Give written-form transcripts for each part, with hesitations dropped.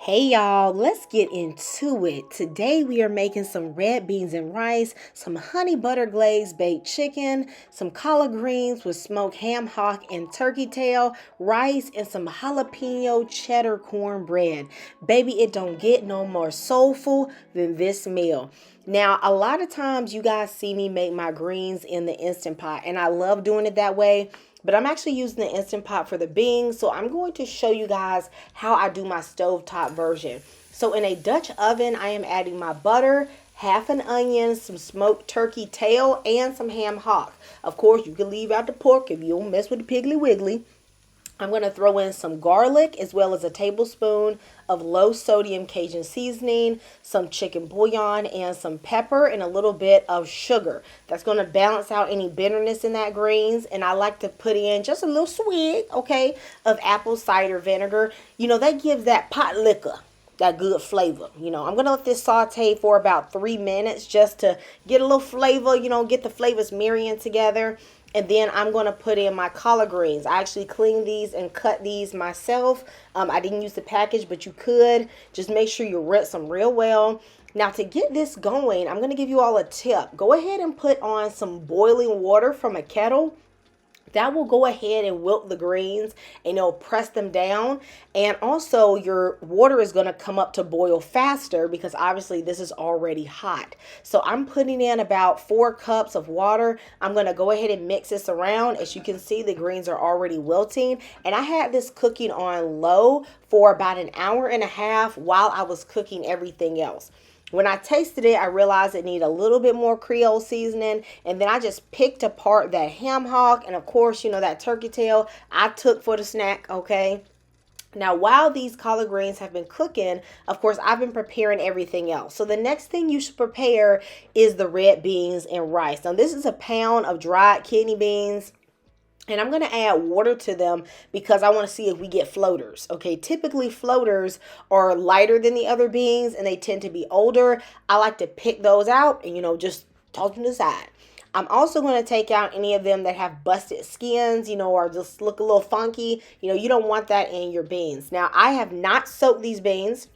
Hey y'all, let's get into it. Today we are making some red beans and rice, some honey butter glazed baked chicken, some collard greens with smoked ham hock and turkey tail, rice, and some jalapeno cheddar cornbread. Baby, it don't get no more soulful than this meal. Now, a lot of times you guys see me make my greens in the Instant Pot, and I love doing it that way. But I'm actually using the Instant Pot for the beans, so I'm going to show you guys how I do my stovetop version. So in a Dutch oven, I am adding my butter, half an onion, some smoked turkey tail, and some ham hock. Of course, you can leave out the pork if you don't mess with the Piggly Wiggly. I'm going to throw in some garlic as well as a tablespoon of low sodium Cajun seasoning, some chicken bouillon, and some pepper and a little bit of sugar. That's going to balance out any bitterness in that greens. And I like to put in just a little swig, okay, of apple cider vinegar. You know, that gives that pot liquor that good flavor. I'm going to let this saute for about 3 minutes just to get a little flavor, get the flavors marrying together. And then I'm going to put in my collard greens. I actually cleaned these and cut these myself. I didn't use the package, but you could. Just make sure you rinse them real well. Now to get this going, I'm going to give you all a tip. Go ahead and put on some boiling water from a kettle. That will go ahead and wilt the greens and it'll press them down. And also your water is going to come up to boil faster because obviously this is already hot. So I'm putting in about 4 cups of water. I'm going to go ahead and mix this around. As you can see, the greens are already wilting. And I had this cooking on low for about an hour and a half while I was cooking everything else. When I tasted it, I realized it needed a little bit more Creole seasoning. And then I just picked apart that ham hock. And of course, that turkey tail I took for the snack, okay? Now, while these collard greens have been cooking, of course, I've been preparing everything else. So the next thing you should prepare is the red beans and rice. Now, this is a pound of dried kidney beans. And I'm going to add water to them because I want to see if we get floaters. Okay, typically floaters are lighter than the other beans and they tend to be older. I like to pick those out and, just toss them to the side. I'm also going to take out any of them that have busted skins, or just look a little funky. You don't want that in your beans. Now, I have not soaked these beans.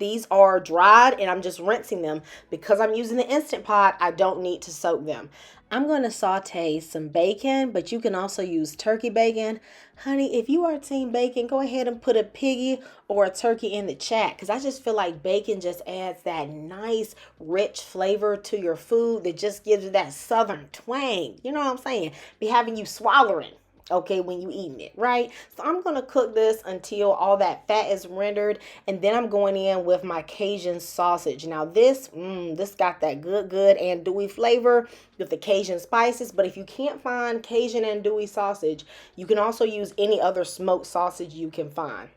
These are dried and I'm just rinsing them. Because I'm using the Instant Pot, I don't need to soak them. I'm going to saute some bacon, but you can also use turkey bacon. Honey, if you are team bacon, go ahead and put a piggy or a turkey in the chat because I just feel like bacon just adds that nice, rich flavor to your food that just gives it that southern twang. You know what I'm saying? Be having you swallowing. Okay, when you eating it, right? So I'm going to cook this until all that fat is rendered. And then I'm going in with my Cajun sausage. Now this got that good andouille flavor with the Cajun spices. But if you can't find Cajun andouille sausage, you can also use any other smoked sausage you can find.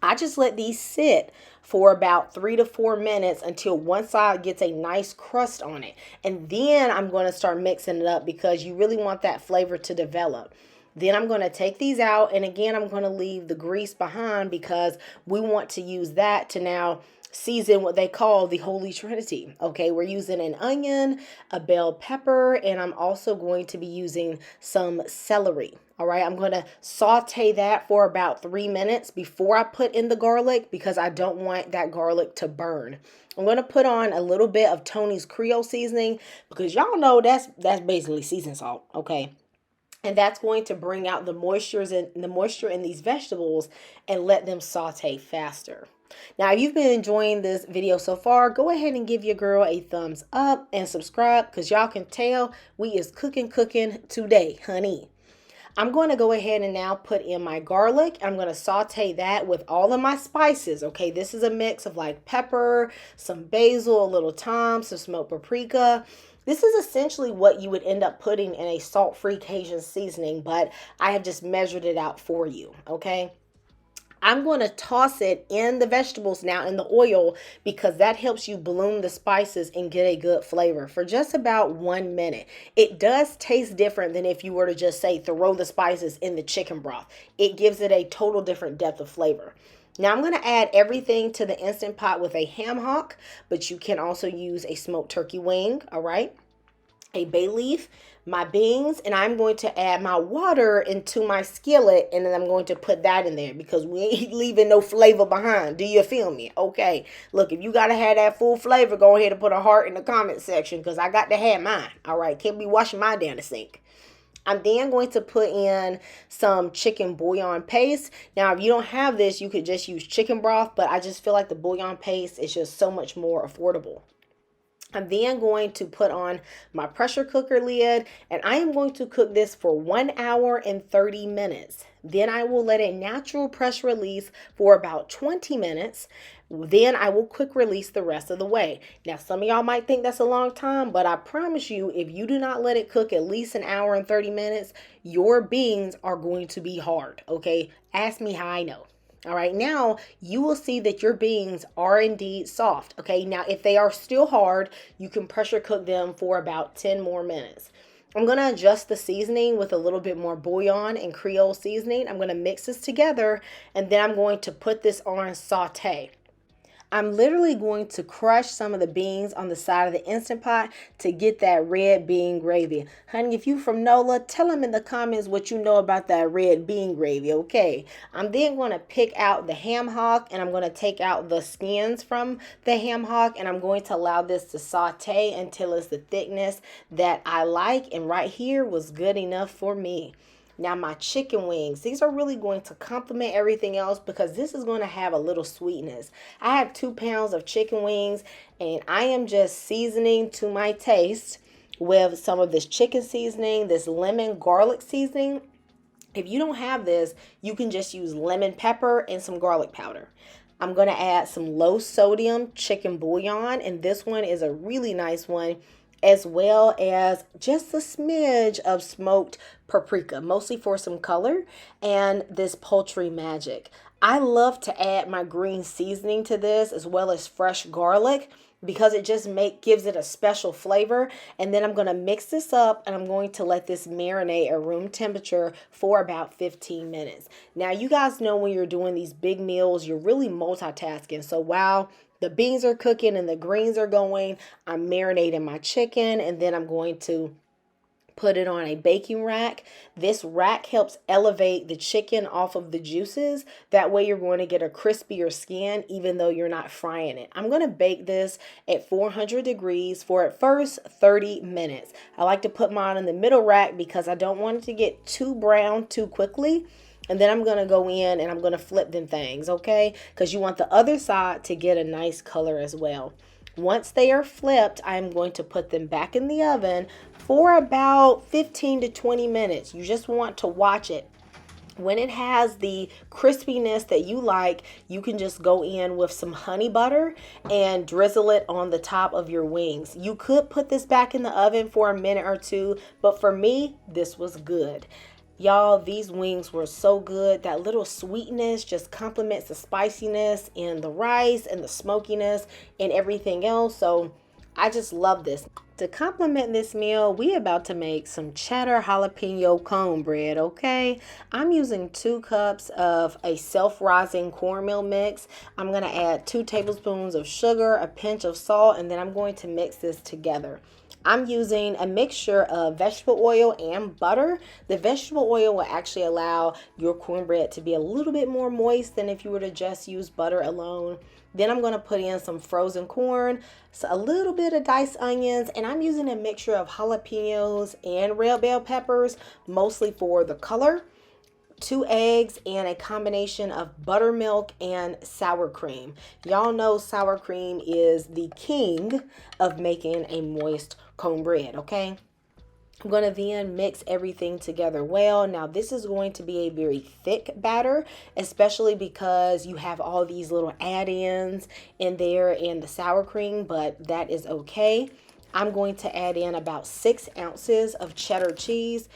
I just let these sit for about 3 to 4 minutes until one side gets a nice crust on it. And then I'm going to start mixing it up because you really want that flavor to develop. Then I'm going to take these out, and again, I'm going to leave the grease behind because we want to use that to now season what they call the Holy Trinity. Okay, we're using an onion, a bell pepper, and I'm also going to be using some celery. All right, I'm going to saute that for about 3 minutes before I put in the garlic because I don't want that garlic to burn. I'm going to put on a little bit of Tony's Creole seasoning because y'all know that's basically seasoned salt, okay? And that's going to bring out the moisture in these vegetables and let them saute faster. Now, if you've been enjoying this video so far, go ahead and give your girl a thumbs up and subscribe because y'all can tell we is cooking today, honey. I'm going to go ahead and now put in my garlic. I'm going to saute that with all of my spices. Okay, this is a mix of like pepper, some basil, a little thyme, some smoked paprika. This is essentially what you would end up putting in a salt-free Cajun seasoning, but I have just measured it out for you, okay? I'm going to toss it in the vegetables now in the oil because that helps you bloom the spices and get a good flavor for just about 1 minute. It does taste different than if you were to just say throw the spices in the chicken broth. It gives it a total different depth of flavor. Now I'm going to add everything to the Instant Pot with a ham hock, but you can also use a smoked turkey wing, all right? a bay leaf, my beans, and I'm going to add my water into my skillet, and then I'm going to put that in there because we ain't leaving no flavor behind. Do you feel me? Okay. Look, if you got to have that full flavor, go ahead and put a heart in the comment section because I got to have mine. All right. Can't be washing mine down the sink. I'm then going to put in some chicken bouillon paste. Now, if you don't have this, you could just use chicken broth, but I just feel like the bouillon paste is just so much more affordable. I'm then going to put on my pressure cooker lid, and I am going to cook this for 1 hour and 30 minutes. Then I will let it natural pressure release for about 20 minutes. Then I will quick release the rest of the way. Now, some of y'all might think that's a long time, but I promise you, if you do not let it cook at least 1 hour and 30 minutes, your beans are going to be hard, okay? Ask me how I know. All right, now you will see that your beans are indeed soft. Okay, now if they are still hard, you can pressure cook them for about 10 more minutes. I'm going to adjust the seasoning with a little bit more bouillon and creole seasoning. I'm going to mix this together, and then I'm going to put this on saute. I'm literally going to crush some of the beans on the side of the Instant Pot to get that red bean gravy. Honey, if you from NOLA, tell them in the comments what you know about that red bean gravy, okay? I'm then going to pick out the ham hock, and I'm going to take out the skins from the ham hock, and I'm going to allow this to saute until it's the thickness that I like, and right here was good enough for me. Now my chicken wings, these are really going to complement everything else because this is going to have a little sweetness. I have 2 pounds of chicken wings, and I am just seasoning to my taste with some of this chicken seasoning, this lemon garlic seasoning. If you don't have this, you can just use lemon pepper and some garlic powder. I'm going to add some low sodium chicken bouillon, and this one is a really nice one, as well as just a smidge of smoked paprika, mostly for some color, and this poultry magic. I love to add my green seasoning to this as well as fresh garlic because it just gives it a special flavor. And then I'm going to mix this up, and I'm going to let this marinate at room temperature for about 15 minutes. Now, you guys know when you're doing these big meals, you're really multitasking. So while the beans are cooking and the greens are going, I'm marinating my chicken, and then I'm going to put it on a baking rack. This rack helps elevate the chicken off of the juices. That way you're going to get a crispier skin even though you're not frying it. I'm going to bake this at 400 degrees for at first 30 minutes. I like to put mine in the middle rack because I don't want it to get too brown too quickly. And then I'm going to go in and I'm going to flip them things, okay? Because you want the other side to get a nice color as well. Once they are flipped, I'm going to put them back in the oven for about 15 to 20 minutes. You just want to watch it. When it has the crispiness that you like, you can just go in with some honey butter and drizzle it on the top of your wings. You could put this back in the oven for a minute or two, but for me, this was good. Y'all, these wings were so good. That little sweetness just complements the spiciness in the rice and the smokiness and everything else. So I just love this. To complement this meal, we about to make some cheddar jalapeno cornbread, okay? I'm using 2 cups of a self-rising cornmeal mix. I'm going to add 2 tablespoons of sugar, a pinch of salt, and then I'm going to mix this together. I'm using a mixture of vegetable oil and butter. The vegetable oil will actually allow your cornbread to be a little bit more moist than if you were to just use butter alone. Then I'm going to put in some frozen corn, so a little bit of diced onions, and I'm using a mixture of jalapenos and red bell peppers, mostly for the color. 2 eggs and a combination of buttermilk and sour cream. Y'all know sour cream is the king of making a moist cornbread, okay? I'm going to then mix everything together well. Now, this is going to be a very thick batter, especially because you have all these little add-ins in there and the sour cream, but that is okay. I'm going to add in about 6 ounces of cheddar cheese.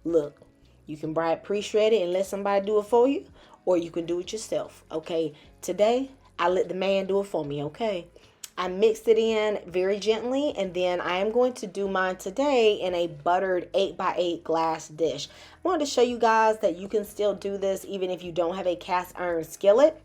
Look, you can buy it pre-shredded and let somebody do it for you, or you can do it yourself, okay? Today, I let the man do it for me, okay? I mixed it in very gently, and then I am going to do mine today in a buttered 8x8 glass dish. I wanted to show you guys that you can still do this even if you don't have a cast iron skillet.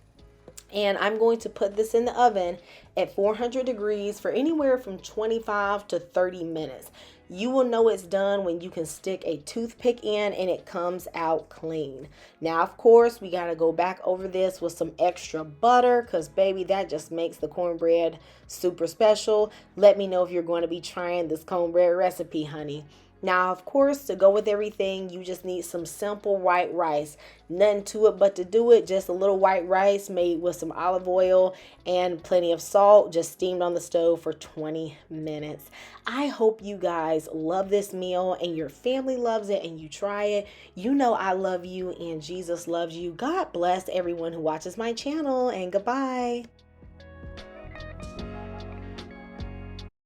And I'm going to put this in the oven at 400 degrees for anywhere from 25 to 30 minutes. You will know it's done when you can stick a toothpick in and it comes out clean. Now, of course, we got to go back over this with some extra butter because, baby, that just makes the cornbread super special. Let me know if you're going to be trying this cornbread recipe, honey. Now, of course, to go with everything, you just need some simple white rice. Nothing to it but to do it. Just a little white rice made with some olive oil and plenty of salt, just steamed on the stove for 20 minutes. I hope you guys love this meal and your family loves it and you try it. You know I love you and Jesus loves you. God bless everyone who watches my channel, and goodbye.